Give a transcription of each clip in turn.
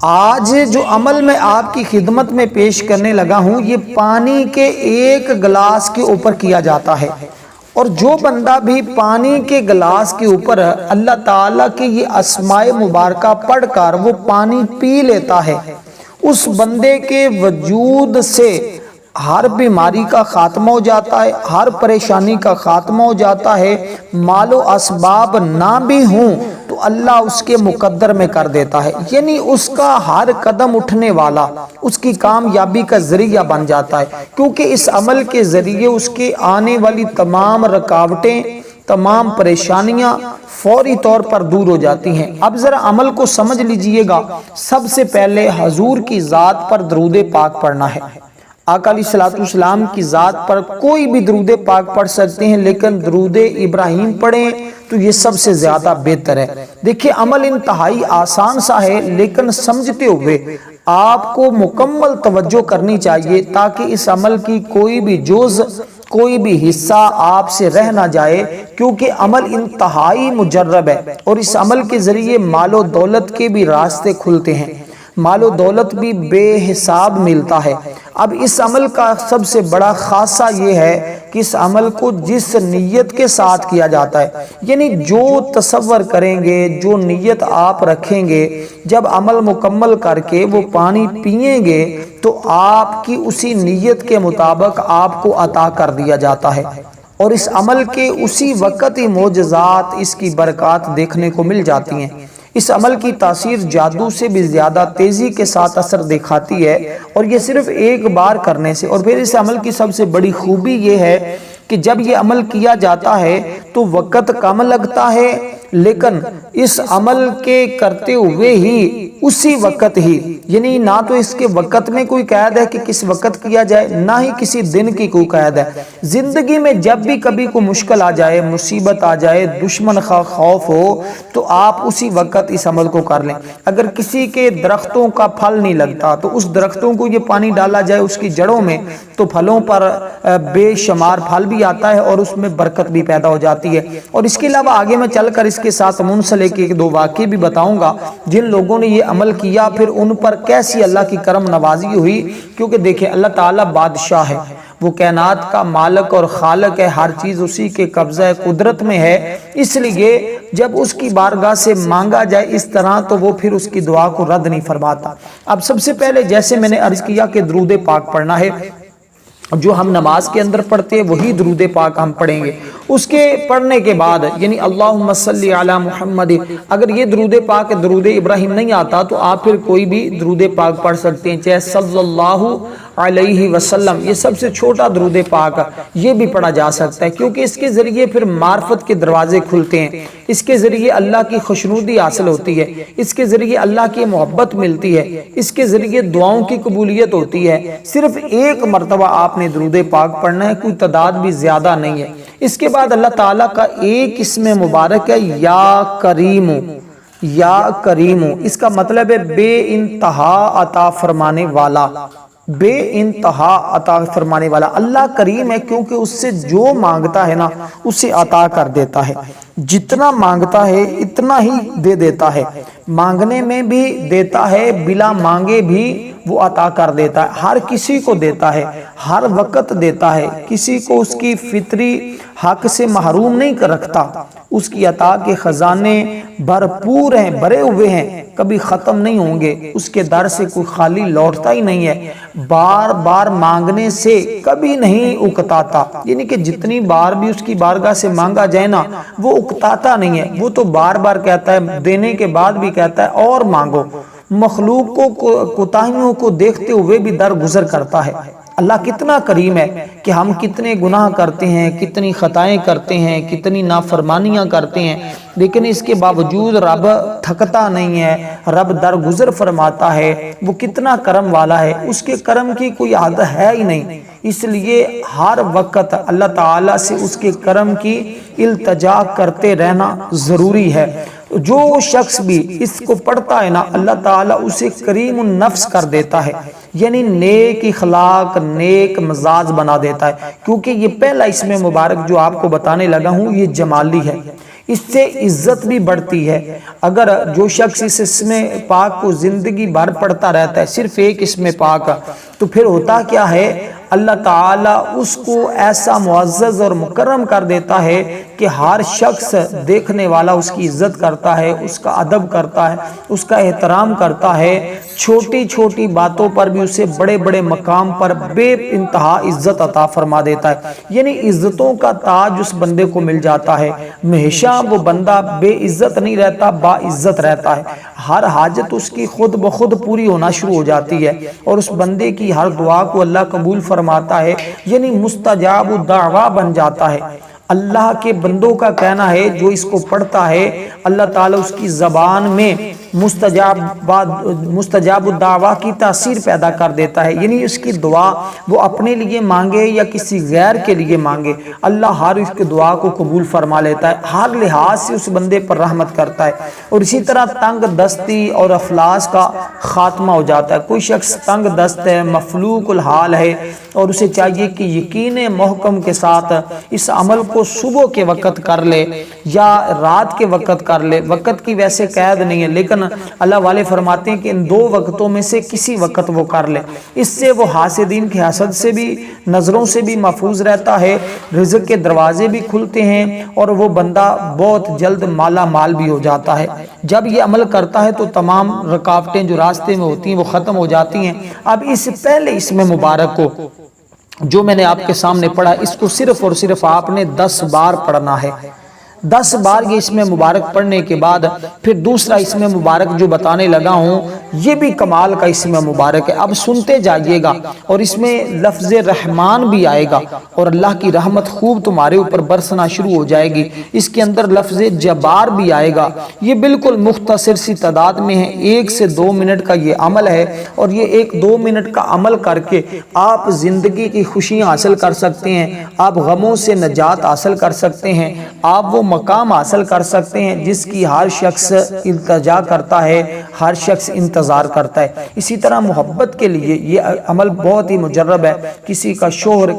آج جو عمل میں آپ کی خدمت میں پیش کرنے لگا ہوں یہ پانی کے ایک گلاس کے اوپر کیا جاتا ہے، اور جو بندہ بھی پانی کے گلاس کے اوپر اللہ تعالیٰ کی یہ اسماء مبارکہ پڑھ کر وہ پانی پی لیتا ہے، اس بندے کے وجود سے ہر بیماری کا خاتمہ ہو جاتا ہے، ہر پریشانی کا خاتمہ ہو جاتا ہے۔ مال و اسباب نہ بھی ہوں تو اللہ اس کے مقدر میں کر دیتا ہے، یعنی اس کا ہر قدم اٹھنے والا اس کی کامیابی کا ذریعہ بن جاتا ہے، کیونکہ اس عمل کے ذریعے اس کے آنے والی تمام رکاوٹیں، تمام پریشانیاں فوری طور پر دور ہو جاتی ہیں۔ اب ذرا عمل کو سمجھ لیجئے گا۔ سب سے پہلے حضور کی ذات پر درود پاک پڑھنا ہے۔ آقا علیہ السلام کی ذات پر کوئی بھی درود پاک پڑھ سکتے ہیں، لیکن درود ابراہیم پڑھیں تو یہ سب سے زیادہ بہتر ہے۔ دیکھیں عمل انتہائی آسان سا ہے، لیکن سمجھتے ہوئے آپ کو مکمل توجہ کرنی چاہیے تاکہ اس عمل کی کوئی بھی جز، کوئی بھی حصہ آپ سے رہ نہ جائے، کیونکہ عمل انتہائی مجرب ہے، اور اس عمل کے ذریعے مال و دولت کے بھی راستے کھلتے ہیں، مال و دولت بھی بے حساب ملتا ہے۔ اب اس عمل کا سب سے بڑا خاصہ یہ ہے کہ اس عمل کو جس نیت کے ساتھ کیا جاتا ہے، یعنی جو تصور کریں گے، جو نیت آپ رکھیں گے، جب عمل مکمل کر کے وہ پانی پئیں گے تو آپ کی اسی نیت کے مطابق آپ کو عطا کر دیا جاتا ہے، اور اس عمل کے اسی وقت ہی معجزات، اس کی برکات دیکھنے کو مل جاتی ہیں۔ اس عمل کی تاثیر جادو سے بھی زیادہ تیزی کے ساتھ اثر دکھاتی ہے، اور یہ صرف ایک بار کرنے سے۔ اور پھر اس عمل کی سب سے بڑی خوبی یہ ہے کہ جب یہ عمل کیا جاتا ہے تو وقت کم لگتا ہے، لیکن اس عمل کے کرتے ہوئے ہی اسی وقت ہی، یعنی نہ تو اس کے وقت میں کوئی قید ہے کہ کس وقت کیا جائے، نہ ہی کسی دن کی کوئی قید ہے۔ زندگی میں جب بھی کبھی کوئی مشکل آ جائے، مصیبت آ جائے، دشمن خوف ہو، تو آپ اسی وقت اس عمل کو کر لیں۔ اگر کسی کے درختوں کا پھل نہیں لگتا تو اس درختوں کو یہ پانی ڈالا جائے اس کی جڑوں میں، تو پھلوں پر بے شمار پھل بھی آتا ہے اور اس میں برکت بھی پیدا ہو جاتی ہے۔ اور اس کے علاوہ آگے میں چل کر اس کے ساتھ منسلک ایک دو واقعے بھی بتاؤں گا جن لوگوں نے یہ عمل کیا، پھر ان پر کیسی اللہ کی کرم نوازی ہوئی، کیونکہ دیکھیں اللہ تعالیٰ بادشاہ ہے، وہ کائنات کا مالک اور خالق ہے، ہر چیز اسی کے قبضہ قدرت میں ہے، اس لیے جب اس کی بارگاہ سے مانگا جائے اس طرح تو وہ پھر اس کی دعا کو رد نہیں فرماتا۔ اب سب سے پہلے جیسے میں نے عرض کیا کہ درود پاک پڑھنا ہے، جو ہم نماز کے اندر پڑھتے ہیں وہی درود پاک ہم پڑھیں گے۔ اس کے پڑھنے کے بعد یعنی اللہم صلی علی محمد، اگر یہ درود پاک درود ابراہیم نہیں آتا تو آپ پھر کوئی بھی درود پاک پڑھ سکتے ہیں، چاہے صلی اللہ علیہ وسلم، یہ سب سے چھوٹا درود پاک یہ بھی پڑھا جا سکتا ہے، کیونکہ اس کے ذریعے پھر معرفت کے دروازے کھلتے ہیں، اس کے ذریعے اللہ کی خوشنودی حاصل ہوتی ہے، اس کے ذریعے اللہ کی محبت ملتی ہے، اس کے ذریعے دعاؤں کی قبولیت ہوتی ہے۔ صرف ایک مرتبہ آپ نے درود پاک پڑھنا ہے، کوئی تعداد بھی زیادہ نہیں ہے۔ اس کے بعد اللہ تعالیٰ کا ایک اسم مبارک ہے یا کریم، یا کریم، اس کا مطلب ہے بے انتہا عطا فرمانے والا، بے انتہا عطا فرمانے والا۔ اللہ کریم ہے کیونکہ اس سے جو مانگتا ہے نا اسے عطا کر دیتا ہے، جتنا مانگتا ہے اتنا ہی دے دیتا ہے، مانگنے میں بھی دیتا ہے، بلا مانگے بھی وہ عطا کر دیتا ہے، ہر کسی کو دیتا ہے، ہر وقت دیتا ہے، کسی کو اس کی فطری حق سے محروم نہیں رکھتا۔ اس کی عطا کے خزانے بھرپور ہیں، بھرے ہوئے ہیں، کبھی ختم نہیں ہوں گے، اس کے در سے کوئی خالی لوٹتا ہی نہیں ہے، بار بار مانگنے سے کبھی نہیں اکتاتا، یعنی کہ جتنی بار بھی اس کی بارگاہ سے مانگا جائے نا وہ اکتاتا نہیں ہے، وہ تو بار بار کہتا ہے، دینے کے بعد بھی کہتا ہے اور مانگو، مخلوق کو کوتاہیوں کو دیکھتے ہوئے بھی درگزر کرتا ہے۔ اللہ کتنا کریم ہے کہ ہم کتنے گناہ کرتے ہیں، کتنی خطائیں کرتے ہیں، کتنی نافرمانیاں کرتے ہیں، لیکن اس کے باوجود رب تھکتا نہیں ہے، رب درگزر فرماتا ہے، وہ کتنا کرم والا ہے، اس کے کرم کی کوئی حد ہے ہی نہیں، اس لیے ہر وقت اللہ تعالیٰ سے اس کے کرم کی التجا کرتے رہنا ضروری ہے۔ جو شخص بھی اس کو پڑھتا ہے نا اللہ تعالیٰ اسے کریم النفس کر دیتا ہے، یعنی نیک اخلاق، نیک مزاج بنا دیتا ہے، کیونکہ یہ پہلا اسم مبارک جو آپ کو بتانے لگا ہوں یہ جمالی ہے۔ اس سے عزت بھی بڑھتی ہے۔ اگر جو شخص اس اسم پاک کو زندگی بھر پڑھتا رہتا ہے، صرف ایک اسم پاک، تو پھر ہوتا کیا ہے، اللہ تعالیٰ اس کو ایسا معزز اور مکرم کر دیتا ہے کہ ہر شخص دیکھنے والا اس کی عزت کرتا ہے، اس کا ادب کرتا ہے، اس کا احترام کرتا ہے، چھوٹی چھوٹی باتوں پر بھی اسے بڑے بڑے مقام پر بے انتہا عزت عطا فرما دیتا ہے۔ یعنی عزتوں کا تاج اس بندے کو مل جاتا ہے، ہمیشہ وہ بندہ بے عزت نہیں رہتا، با عزت رہتا ہے۔ ہر حاجت اس کی خود بخود پوری ہونا شروع ہو جاتی ہے، اور اس بندے کی ہر دعا کو اللہ قبول فرماتا ہے، یعنی مستجاب الدعویٰ بن جاتا ہے۔ اللہ کے بندوں کا کہنا ہے جو اس کو پڑھتا ہے، اللہ تعالیٰ اس کی زبان میں مستجاب الدعویٰ کی تاثیر پیدا کر دیتا ہے، یعنی اس کی دعا وہ اپنے لیے مانگے یا کسی غیر کے لیے مانگے، اللہ ہر اس کی دعا کو قبول فرما لیتا ہے، ہر لحاظ سے اس بندے پر رحمت کرتا ہے۔ اور اسی طرح تنگ دستی اور افلاس کا خاتمہ ہو جاتا ہے۔ کوئی شخص تنگ دست ہے، مفلوق الحال ہے، اور اسے چاہیے کہ یقین محکم کے ساتھ اس عمل کو صبح کے وقت کر لے یا رات کے وقت کر لے۔ وقت کی ویسے قید نہیں ہے، لیکن اللہ والے فرماتے ہیں کہ ان دو وقتوں میں سے کسی وقت وہ کر لے، اس سے وہ حاسدین کے حسد سے بھی، نظروں سے بھی محفوظ رہتا ہے، رزق کے دروازے بھی کھلتے ہیں، اور وہ بندہ بہت جلد مالا مال بھی ہو جاتا ہے۔ جب یہ عمل کرتا ہے تو تمام رکاوٹیں جو راستے میں ہوتی ہیں وہ ختم ہو جاتی ہیں۔ اب اس پہلے اسم مبارک کو جو میں نے آپ کے سامنے پڑھا، اس کو صرف اور صرف آپ نے 10 بار پڑھنا ہے۔ 10 بار یہ اسم مبارک پڑھنے کے بعد پھر دوسرا اسم مبارک جو بتانے لگا ہوں، یہ بھی کمال کا اسم مبارک ہے۔ اب سنتے جائیے گا، اور اس میں لفظ رحمان بھی آئے گا، اور اللہ کی رحمت خوب تمہارے اوپر برسنا شروع ہو جائے گی۔ اس کے اندر لفظ جبار بھی آئے گا۔ یہ بالکل مختصر سی تعداد میں ہے، 1 سے 2 منٹ کا یہ عمل ہے، اور یہ 1-2 منٹ کا عمل کر کے آپ زندگی کی خوشیاں حاصل کر سکتے ہیں، آپ غموں سے نجات حاصل کر سکتے ہیں، آپ وہ مقام حاصل کر سکتے ہیں جس کی ہر شخص التجا کرتا ہے، ہر شخص انتظار کرتا ہے۔ اسی طرح محبت کے لیے یہ عمل بہت ہی مجرب ہے۔ کسی کا شوہر،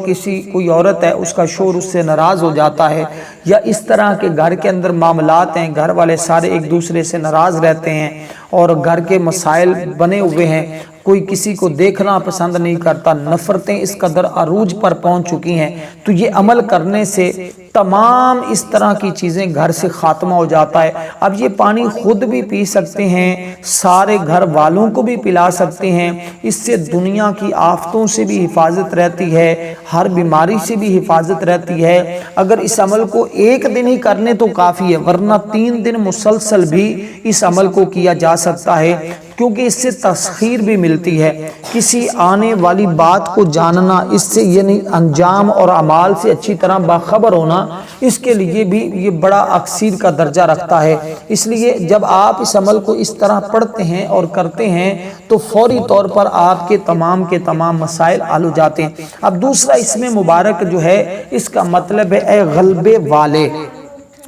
کوئی عورت ہے، اس کا شوہر اس سے ناراض ہو جاتا ہے، یا اس طرح کے گھر کے اندر معاملات ہیں، گھر والے سارے ایک دوسرے سے ناراض رہتے ہیں، اور گھر کے مسائل بنے ہوئے ہیں، کوئی کسی کو دیکھنا پسند نہیں کرتا، نفرتیں اس قدر عروج پر پہنچ چکی ہیں، تو یہ عمل کرنے سے تمام اس طرح کی چیزیں گھر سے خاتمہ ہو جاتا ہے۔ اب یہ پانی خود بھی پی سکتے ہیں، سارے گھر والوں کو بھی پلا سکتے ہیں، اس سے دنیا کی آفتوں سے بھی حفاظت رہتی ہے، ہر بیماری سے بھی حفاظت رہتی ہے۔ اگر اس عمل کو 1 دن ہی کرنے تو کافی ہے، ورنہ 3 دن مسلسل بھی اس عمل کو کیا جا سکتا ہے، کیونکہ اس سے تسخیر بھی ملتی ہے۔ کسی آنے والی بات کو جاننا، اس سے یعنی انجام اور اعمال سے اچھی طرح باخبر ہونا، اس کے لیے بھی یہ بڑا اکسیر کا درجہ رکھتا ہے۔ اس لیے جب آپ اس عمل کو اس طرح پڑھتے ہیں اور کرتے ہیں تو فوری طور پر آپ کے تمام مسائل حل ہو جاتے ہیں۔ اب دوسرا اسم مبارک جو ہے، اس کا مطلب ہے اے غلبے والے۔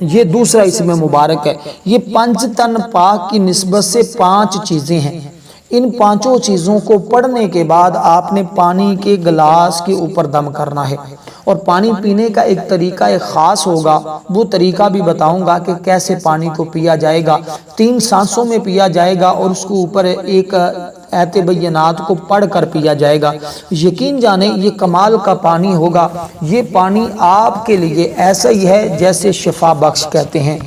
یہ دوسرا اسم مبارک ہے۔ یہ 5 تن پاک کی نسبت سے 5 چیزیں ہیں۔ ان 5 چیزوں کو پڑھنے کے بعد آپ نے پانی کے گلاس کے اوپر دم کرنا ہے، اور پانی پینے کا ایک طریقہ خاص ہوگا، وہ طریقہ بھی بتاؤں گا کہ کیسے پانی کو پیا جائے گا۔ 3 سانسوں میں پیا جائے گا، اور اس کے اوپر ایک ایت بینات کو پڑھ کر پیا جائے گا۔ یقین جانے یہ کمال کا پانی ہوگا۔ یہ پانی آپ کے لیے ایسا ہی ہے جیسے شفا بخش کہتے ہیں،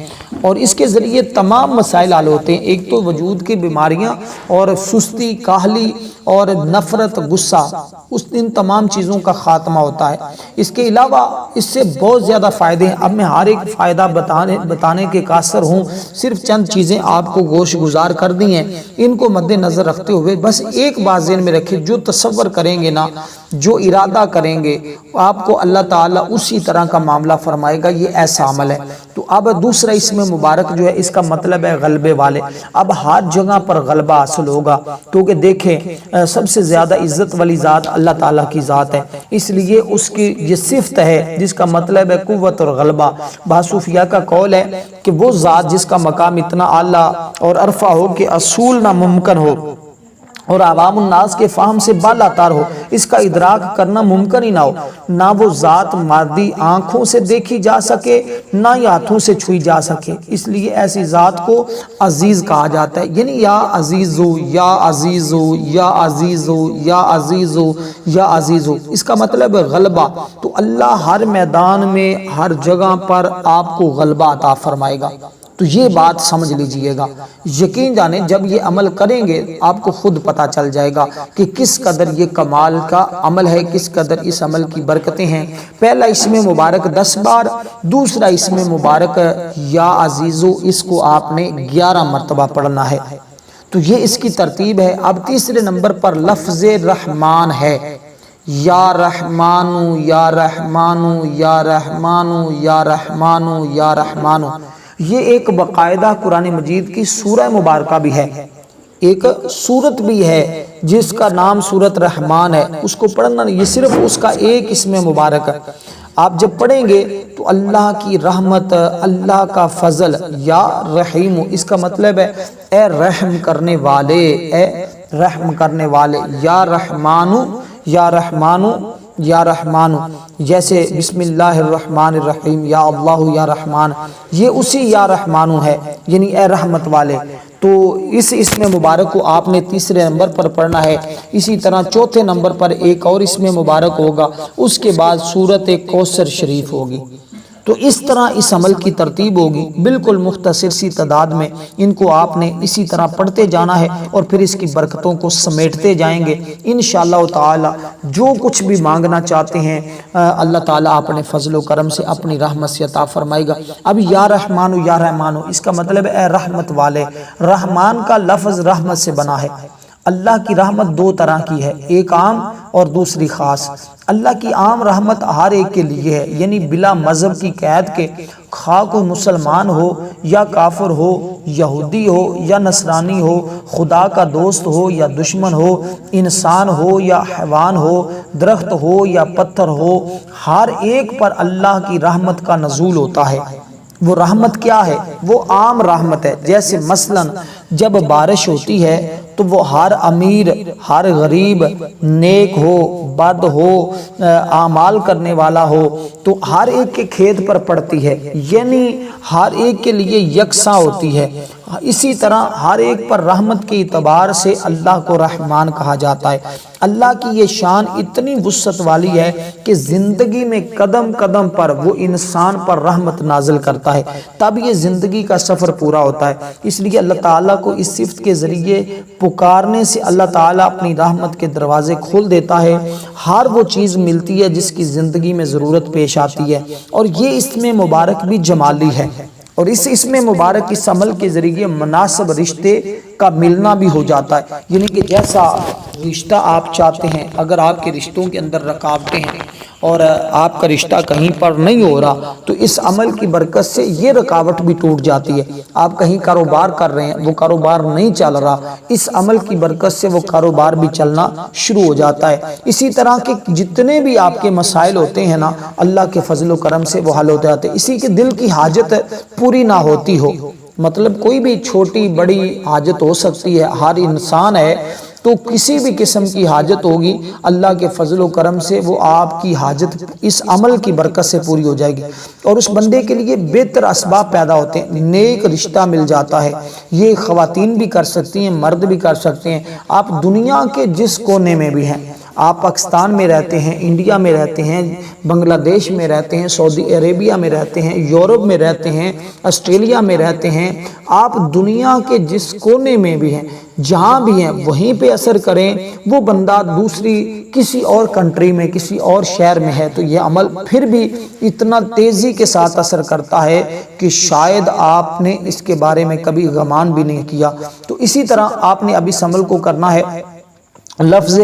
اور اس کے ذریعے تمام مسائل حل ہوتے ہیں۔ ایک تو وجود کی بیماریاں اور سستی، کاہلی اور نفرت، غصہ، ان تمام چیزوں کا خاتمہ ہوتا ہے۔ اس کے علاوہ اس سے بہت زیادہ فائدے ہیں۔ اب میں ہر ایک فائدہ بتانے کے قاصر ہوں، صرف چند چیزیں آپ کو گوش گزار کر دی ہیں۔ ان کو مد نظر رکھتے ہوئے بس ایک بات ذہن میں رکھیں، جو تصور کریں گے نا، جو ارادہ کریں گے، آپ کو اللہ تعالیٰ اسی طرح کا معاملہ فرمائے گا۔ یہ ایسا عمل ہے۔ تو اب دوسرا اسم مبارک جو ہے، اس کا مطلب ہے غلبے والے۔ اب ہر جگہ پر غلبہ حاصل ہوگا، کیونکہ دیکھیں سب سے زیادہ عزت والی ذات اللہ تعالیٰ کی ذات ہے، اس لیے اس کی یہ صفت ہے جس کا مطلب ہے قوت اور غلبہ۔ بعض صوفیاء کا قول ہے کہ وہ ذات جس کا مقام اتنا اعلیٰ اور عرفہ ہو کہ اصول ناممکن ہو، اور عوام الناس کے فہم سے بالا تر ہو، اس کا ادراک کرنا ممکن ہی نہ ہو، نہ وہ ذات مادی آنکھوں سے دیکھی جا سکے نہ ہی ہاتھوں سے چھوئی جا سکے، اس لیے ایسی ذات کو عزیز کہا جاتا ہے، یعنی یا عزیزو یا عزیزو یا عزیزو یا عزیزو یا عزیزو، اس کا مطلب غلبہ۔ تو اللہ ہر میدان میں ہر جگہ پر آپ کو غلبہ عطا فرمائے گا، تو یہ بات سمجھ لیجئے گا، یقین جانیں جب یہ عمل کریں گے آپ کو خود پتہ چل جائے گا کہ کس قدر یہ کمال کا عمل ہے، کس قدر اس عمل کی برکتیں ہیں۔ پہلا اسم مبارک 10 بار، دوسرا اسم مبارک یا عزیزو، اس کو آپ نے 11 مرتبہ پڑھنا ہے، تو یہ اس کی ترتیب ہے۔ اب تیسرے نمبر پر لفظ رحمان ہے، یا رحمانو یا رحمانو یا رحمانو یا رحمانو یا رحمانو، یہ ایک باقاعدہ قرآن مجید کی سورہ مبارکہ بھی ہے، ایک سورت بھی ہے جس کا نام سورت رحمان ہے، اس کو پڑھنا نہیں، یہ صرف اس کا ایک اسم مبارک ہے۔ آپ جب پڑھیں گے تو اللہ کی رحمت، اللہ کا فضل، یا رحیم، اس کا مطلب ہے اے رحم کرنے والے، اے رحم کرنے والے، یا رحمانو یا رحمانو یا رحمانو، جیسے بسم اللہ الرحمن الرحیم، یا اللہ یا رحمان، یہ اسی یا رحمانو ہے، یعنی اے رحمت والے۔ تو اس اسم مبارک کو آپ نے تیسرے نمبر پر پڑھنا ہے۔ اسی طرح چوتھے نمبر پر ایک اور اسم مبارک ہوگا، اس کے بعد سورت کوثر شریف ہوگی۔ تو اس طرح اس عمل کی ترتیب ہوگی، بالکل مختصر سی تعداد میں ان کو آپ نے اسی طرح پڑھتے جانا ہے، اور پھر اس کی برکتوں کو سمیٹتے جائیں گے انشاءاللہ تعالی۔ جو کچھ بھی مانگنا چاہتے ہیں اللہ تعالیٰ اپنے فضل و کرم سے، اپنی رحمت سے عطا فرمائے گا۔ اب یا رحمانو یا رحمانو، اس کا مطلب اے رحمت والے۔ رحمان کا لفظ رحمت سے بنا ہے۔ اللہ کی رحمت دو طرح کی ہے، ایک عام اور دوسری خاص۔ اللہ کی عام رحمت ہر ایک کے لیے ہے، یعنی بلا مذہب کی قید کے، خواہ کوئی مسلمان ہو یا کافر ہو، یہودی ہو یا نصرانی ہو، خدا کا دوست ہو یا دشمن ہو، انسان ہو یا حیوان ہو، درخت ہو یا پتھر ہو، ہر ایک پر اللہ کی رحمت کا نزول ہوتا ہے۔ وہ رحمت کیا ہے؟ وہ عام رحمت ہے، جیسے مثلا جب بارش ہوتی ہے تو وہ ہر امیر، ہر غریب، نیک ہو، بد ہو، اعمال کرنے والا ہو، تو ہر ایک کے کھیت پر پڑتی ہے، یعنی ہر ایک کے لیے یکساں ہوتی ہے۔ اسی طرح ہر ایک پر رحمت کے اعتبار سے اللہ کو رحمان کہا جاتا ہے۔ اللہ کی یہ شان اتنی وسعت والی ہے کہ زندگی میں قدم قدم پر وہ انسان پر رحمت نازل کرتا ہے، تب یہ زندگی کا سفر پورا ہوتا ہے۔ اس لیے اللہ تعالیٰ کو اس صفت کے ذریعے پکارنے سے اللہ تعالیٰ اپنی رحمت کے دروازے کھول دیتا ہے، ہر وہ چیز ملتی ہے جس کی زندگی میں ضرورت پیش آتی ہے، اور یہ اسم مبارک بھی جمالی ہے، اور اس اسم مبارک اس عمل کے ذریعے مناسب رشتے کا ملنا بھی ہو جاتا ہے، یعنی کہ جیسا رشتہ آپ چاہتے ہیں، اگر آپ کے رشتوں کے اندر رکاوٹیں ہیں اور آپ کا رشتہ کہیں پر نہیں ہو رہا تو اس عمل کی برکت سے یہ رکاوٹ بھی ٹوٹ جاتی ہے۔ آپ کہیں کاروبار کر رہے ہیں، وہ کاروبار نہیں چل رہا، اس عمل کی برکت سے وہ کاروبار بھی چلنا شروع ہو جاتا ہے۔ اسی طرح کے جتنے بھی آپ کے مسائل ہوتے ہیں نا، اللہ کے فضل و کرم سے وہ حل ہوتے آتے ہیں۔ اسی کے دل کی حاجت پوری نہ ہوتی ہو، مطلب کوئی بھی چھوٹی بڑی حاجت ہو سکتی ہے، ہر انسان ہے تو کسی بھی قسم کی حاجت ہوگی، اللہ کے فضل و کرم سے وہ آپ کی حاجت اس عمل کی برکت سے پوری ہو جائے گی، اور اس بندے کے لیے بہتر اسباب پیدا ہوتے ہیں، نیک رشتہ مل جاتا ہے۔ یہ خواتین بھی کر سکتی ہیں، مرد بھی کر سکتے ہیں، آپ دنیا کے جس کونے میں بھی ہیں، آپ پاکستان میں رہتے ہیں، انڈیا میں رہتے ہیں، بنگلہ دیش میں رہتے ہیں، سعودی عربیہ میں رہتے ہیں، یورپ میں رہتے ہیں، آسٹریلیا میں رہتے ہیں، آپ دنیا کے جس کونے میں بھی ہیں، جہاں بھی ہیں وہیں پہ اثر کریں۔ وہ بندہ دوسری کسی اور کنٹری میں، کسی اور شہر میں ہے تو یہ عمل پھر بھی اتنا تیزی کے ساتھ اثر کرتا ہے کہ شاید آپ نے اس کے بارے میں کبھی گمان بھی نہیں کیا۔ تو اسی طرح آپ نے اب اس عمل کو کرنا ہے، لفظ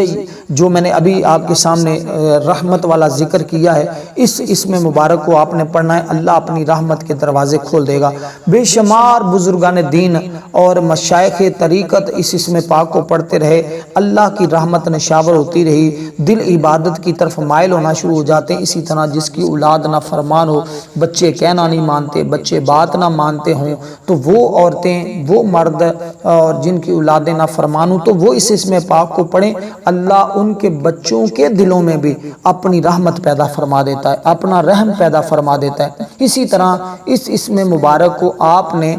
جو میں نے ابھی آپ کے سامنے رحمت والا ذکر کیا ہے، اس اسم مبارک کو آپ نے پڑھنا ہے، اللہ اپنی رحمت کے دروازے کھول دے گا۔ بے شمار بزرگان دین اور مشائخ طریقت اس اسم پاک کو پڑھتے رہے، اللہ کی رحمت نشاور ہوتی رہی، دل عبادت کی طرف مائل ہونا شروع ہو جاتے ہیں۔ اسی طرح جس کی اولاد نہ فرمان ہو، بچے کہنا نہیں مانتے، بچے بات نہ مانتے ہوں، تو وہ عورتیں، وہ مرد اور جن کی اولادیں نہ فرمان ہوں، تو وہ اس اسم پاک کو پڑھیں، اللہ ان کے بچوں کے دلوں میں بھی اپنی رحمت پیدا فرما دیتا ہے، اپنا رحم پیدا فرما دیتا ہے۔ اسی طرح اس اسم مبارک کو آپ نے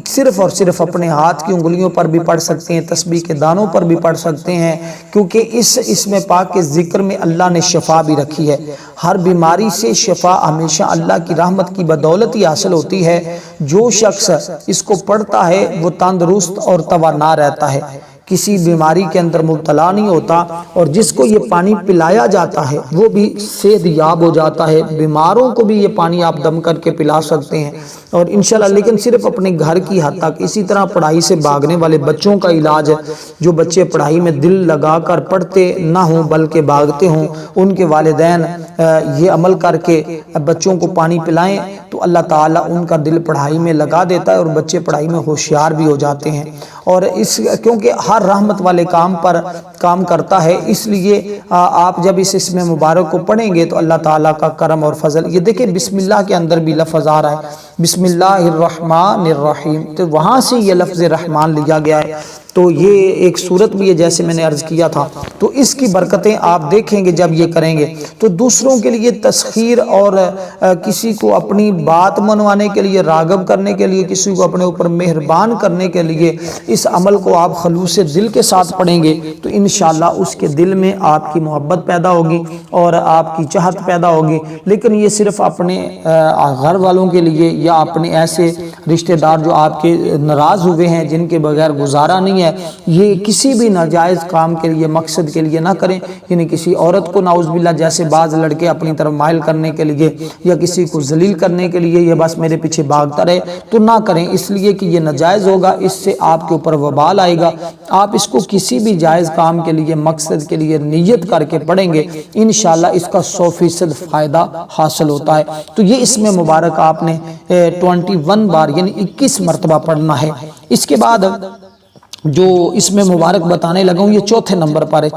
صرف اور صرف اپنے ہاتھ کی انگلیوں پر بھی پڑھ سکتے ہیں، تسبیح کے دانوں پر بھی پڑھ سکتے ہیں، کیونکہ اس اسم پاک کے ذکر میں اللہ نے شفا بھی رکھی ہے۔ ہر بیماری سے شفا ہمیشہ اللہ کی رحمت کی بدولت ہی حاصل ہوتی ہے۔ جو شخص اس کو پڑھتا ہے وہ تندرست اور توانا رہتا ہے، کسی بیماری کے اندر مبتلا نہیں ہوتا، اور جس کو یہ پانی پلایا جاتا ہے وہ بھی صحت یاب ہو جاتا ہے۔ بیماروں کو بھی یہ پانی آپ دم کر کے پلا سکتے ہیں، اور انشاءاللہ لیکن صرف اپنے گھر کی حد تک۔ اسی طرح پڑھائی سے بھاگنے والے بچوں کا علاج ہے، جو بچے پڑھائی میں دل لگا کر پڑھتے نہ ہوں بلکہ بھاگتے ہوں، ان کے والدین یہ عمل کر کے بچوں کو پانی پلائیں تو اللہ تعالیٰ ان کا دل پڑھائی میں لگا دیتا ہے، اور بچے پڑھائی میں ہوشیار بھی ہو جاتے ہیں۔ اور کیونکہ ہر رحمت والے کام پر کام کرتا ہے، اس لیے آپ جب اس اسم مبارک کو پڑھیں گے تو اللہ تعالیٰ کا کرم اور فضل۔ یہ دیکھیں بسم اللہ کے اندر بھی لفظ آ رہا ہے، بسم اللہ الرحمن الرحیم، تو وہاں سے یہ لفظ رحمان لیا گیا ہے۔ تو یہ ایک صورت بھی ہے جیسے میں نے عرض کیا تھا، تو اس کی برکتیں آپ دیکھیں گے جب یہ کریں گے تو دوسروں کے لیے تسخیر اور کسی کو اپنی بات منوانے کے لیے، راغب کرنے کے لیے، کسی کو اپنے اوپر مہربان کرنے کے لیے اس عمل کو آپ خلوص دل کے ساتھ پڑھیں گے تو انشاءاللہ اس کے دل میں آپ کی محبت پیدا ہوگی اور آپ کی چاہت پیدا ہوگی۔ لیکن یہ صرف اپنے گھر والوں کے لیے یا اپنے ایسے رشتہ دار جو آپ کے ناراض ہوئے ہیں، جن کے بغیر گزارا نہیں ہے، یہ کسی بھی ناجائز کام کے لیے، مقصد کے لیے نہ کریں۔ یعنی کسی عورت کو نعوذ باللہ جیسے بعض لڑکے اپنی طرف مائل کرنے کے لیے یا کسی کو ذلیل کرنے کے لیے یہ بس میرے پیچھے بھاگتا رہے، تو نہ کریں، اس لیے کہ یہ ناجائز ہوگا، اس سے آپ کے اوپر وبال آئے گا۔ آپ اس کو کسی بھی جائز کام کے لیے، مقصد کے لیے نیت کر کے پڑھیں گے، انشاءاللہ اس کا 100% فائدہ حاصل ہوتا ہے۔ تو یہ اسم مبارک آپ نے 21 بار یعنی 21 مرتبہ پڑھنا ہے۔ اس کے بعد جو اسم مبارک بتانے لگا ہوں یہ چوتھے نمبر پر ہے،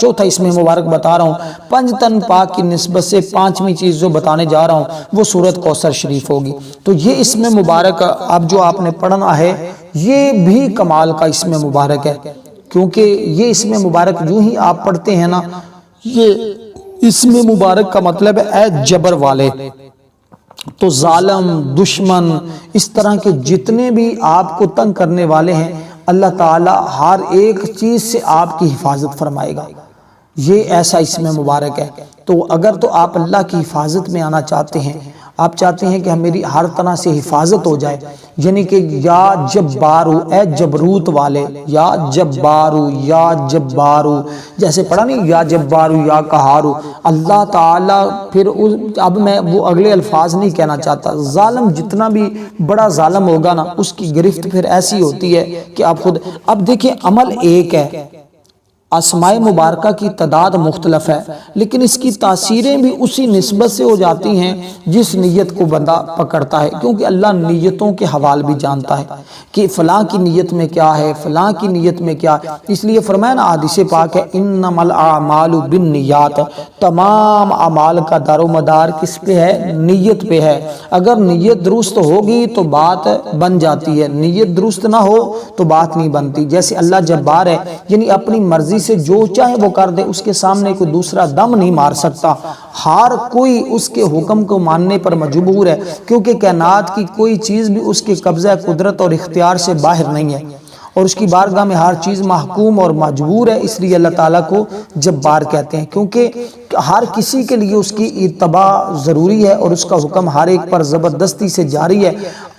چوتھا اسم مبارک بتا رہا ہوں۔ پنجتن پاک کی نسبت سے پانچویں چیز جو بتانے جا رہا ہوں وہ سورۃ کوثر شریف ہوگی۔ تو یہ اسم مبارک اب جو آپ نے پڑھنا ہے یہ بھی کمال کا اسم مبارک ہے، کیونکہ یہ اسم مبارک جو ہی آپ پڑھتے ہیں نا، یہ اسم مبارک کا مطلب ہے اے جبر والے۔ تو ظالم، دشمن، اس طرح کے جتنے بھی آپ کو تنگ کرنے والے ہیں، اللہ تعالیٰ ہر ایک چیز سے آپ کی حفاظت فرمائے گا۔ یہ ایسا اسم مبارک ہے۔ تو اگر تو آپ اللہ کی حفاظت میں آنا چاہتے ہیں، آپ چاہتے ہیں کہ میری ہر طرح سے حفاظت ہو جائے، یعنی کہ یا جبارو، اے جبروت والے، یا جبارو، یا جبارو، جیسے پڑھا نہیں یا جبارو یا قہارو، اللہ تعالیٰ پھر اب میں وہ اگلے الفاظ نہیں کہنا چاہتا، ظالم جتنا بھی بڑا ظالم ہوگا نا اس کی گرفت پھر ایسی ہوتی ہے کہ آپ خود اب دیکھیں عمل ایک ہے، اسماء مبارکہ کی تعداد مختلف ہے، لیکن اس کی تاثیریں بھی اسی نسبت سے ہو جاتی ہیں جس نیت کو بندہ پکڑتا ہے، کیونکہ اللہ نیتوں کے حوال بھی جانتا ہے کہ فلاں کی نیت میں کیا ہے، فلاں کی نیت میں کیا ہے۔ اس لیے فرمایا نا حدیث پاک ہے انما الاعمال بالنیات، تمام اعمال کا دار و مدار کس پہ ہے؟ نیت پہ ہے۔ اگر نیت درست ہوگی تو بات بن جاتی ہے، نیت درست نہ ہو تو بات نہیں بنتی۔ جیسے اللہ جبار ہے، یعنی اپنی مرضی سے جو چاہے وہ کر دے، اس کے سامنے کوئی دوسرا دم نہیں مار سکتا، ہر کوئی اس کے حکم کو ماننے پر مجبور ہے، کیونکہ کائنات کی کوئی چیز بھی اس کے قبضہ قدرت اور اختیار سے باہر نہیں ہے، اور اس کی بارگاہ میں ہر چیز محکوم اور مجبور ہے۔ اس لیے اللہ تعالیٰ کو جبار کہتے ہیں، کیونکہ ہر کسی کے لیے اس کی اتباع ضروری ہے اور اس کا حکم ہر ایک پر زبردستی سے جاری ہے۔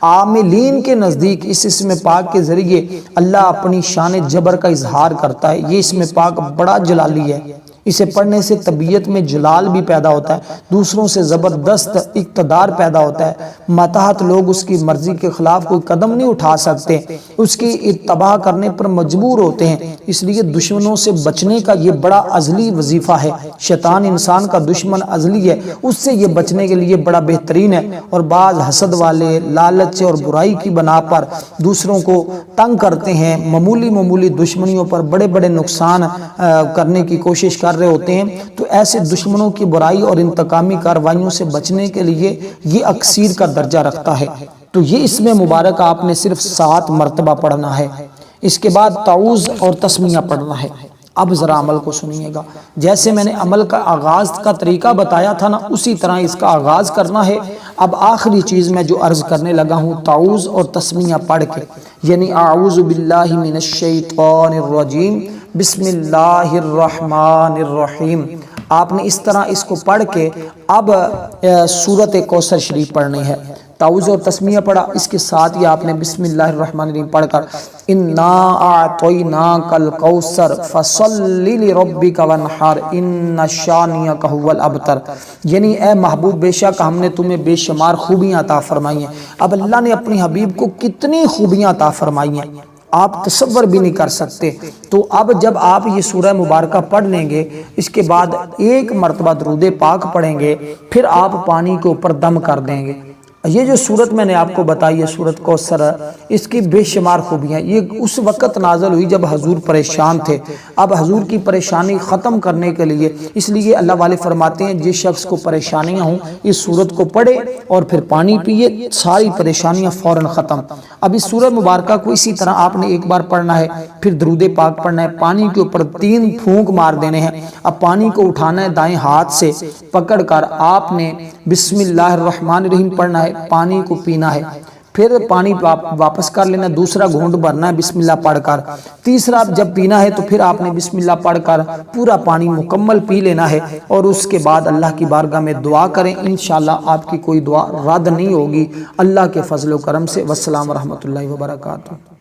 عاملین کے نزدیک اس اسم پاک کے ذریعے اللہ اپنی شان جبر کا اظہار کرتا ہے۔ یہ اسم پاک بڑا جلالی ہے، اسے پڑھنے سے طبیعت میں جلال بھی پیدا ہوتا ہے، دوسروں سے زبردست اقتدار پیدا ہوتا ہے، ماتحت لوگ اس کی مرضی کے خلاف کوئی قدم نہیں اٹھا سکتے، اس کی اتباع کرنے پر مجبور ہوتے ہیں۔ اس لیے دشمنوں سے بچنے کا یہ بڑا ازلی وظیفہ ہے۔ شیطان انسان کا دشمن ازلی ہے، اس سے یہ بچنے کے لیے بڑا بہترین ہے۔ اور بعض حسد والے لالچ اور برائی کی بنا پر دوسروں کو تنگ کرتے ہیں، معمولی دشمنیوں پر بڑے بڑے نقصان کرنے کی کوشش کر رہے ہوتے ہیں، تو ایسے دشمنوں کی برائی اور انتقامی کاروائیوں سے بچنے کے لیے یہ اکسیر کا درجہ رکھتا ہے۔ تو یہ اسم مبارک آپ نے صرف 7 مرتبہ پڑھنا ہے۔ اس کے بعد تعوذ اور تسمیہ پڑھنا ہے۔ اب ذرا عمل کو سنیے گا، جیسے میں نے عمل کا آغاز کا طریقہ بتایا تھا نا، اسی طرح اس کا آغاز کرنا ہے۔ اب آخری چیز میں جو عرض کرنے لگا ہوں، تعوذ اور تسمیہ پڑھ کے، یعنی اعوذ باللہ من الشیطان الرجیم بسم اللہ الرحمن الرحیم، آپ نے اس طرح اس کو پڑھ کے اب سورۃ کوثر شریف پڑھنی ہے۔ تعوذ اور تسمیہ پڑھا، اس کے ساتھ ہی آپ نے بسم اللہ الرحمن الرحیم پڑھ کر انا اعطیناک الکوثر فصل لربک وانحر ان شانئک ھو الابتر، یعنی اے محبوب بے شک ہم نے تمہیں بے شمار خوبیاں عطا فرمائی ہیں۔ اب اللہ نے اپنی حبیب کو کتنی خوبیاں عطا فرمائی ہیں آپ تصور بھی نہیں کر سکتے۔ تو اب جب آپ یہ سورہ مبارکہ پڑھ لیں گے، اس کے بعد 1 مرتبہ درود پاک پڑھیں گے، پھر آپ پانی کے اوپر دم کر دیں گے۔ یہ جو سورت میں نے آپ کو بتائی ہے سورت کوثر، اس کی بے شمار خوبیاں، یہ اس وقت نازل ہوئی جب حضور پریشان تھے۔ اب حضور کی پریشانی ختم کرنے کے لیے، اس لیے اللہ والے فرماتے ہیں جس شخص کو پریشانیاں ہوں اس سورت کو پڑھے اور پھر پانی پیے، ساری پریشانیاں فوراً ختم۔ اب اس سورہ مبارکہ کو اسی طرح آپ نے ایک بار پڑھنا ہے، پھر درود پاک پڑھنا ہے، پانی کے اوپر 3 پھونک مار دینے ہیں۔ اب پانی کو اٹھانا ہے دائیں ہاتھ سے پکڑ کر، آپ نے بسم اللہ الرحمن الرحیم پڑھنا ہے، پانی کو پینا ہے، پھر پانی واپس کر لینا، دوسرا گھونٹ بھرنا ہے بسم اللہ پڑھ کر، تیسرا جب پینا ہے تو پھر آپ نے بسم اللہ پڑھ کر پورا پانی مکمل پی لینا ہے، اور اس کے بعد اللہ کی بارگاہ میں دعا کریں، انشاءاللہ آپ کی کوئی دعا رد نہیں ہوگی اللہ کے فضل و کرم سے۔ والسلام ورحمۃ اللہ وبرکاتہ۔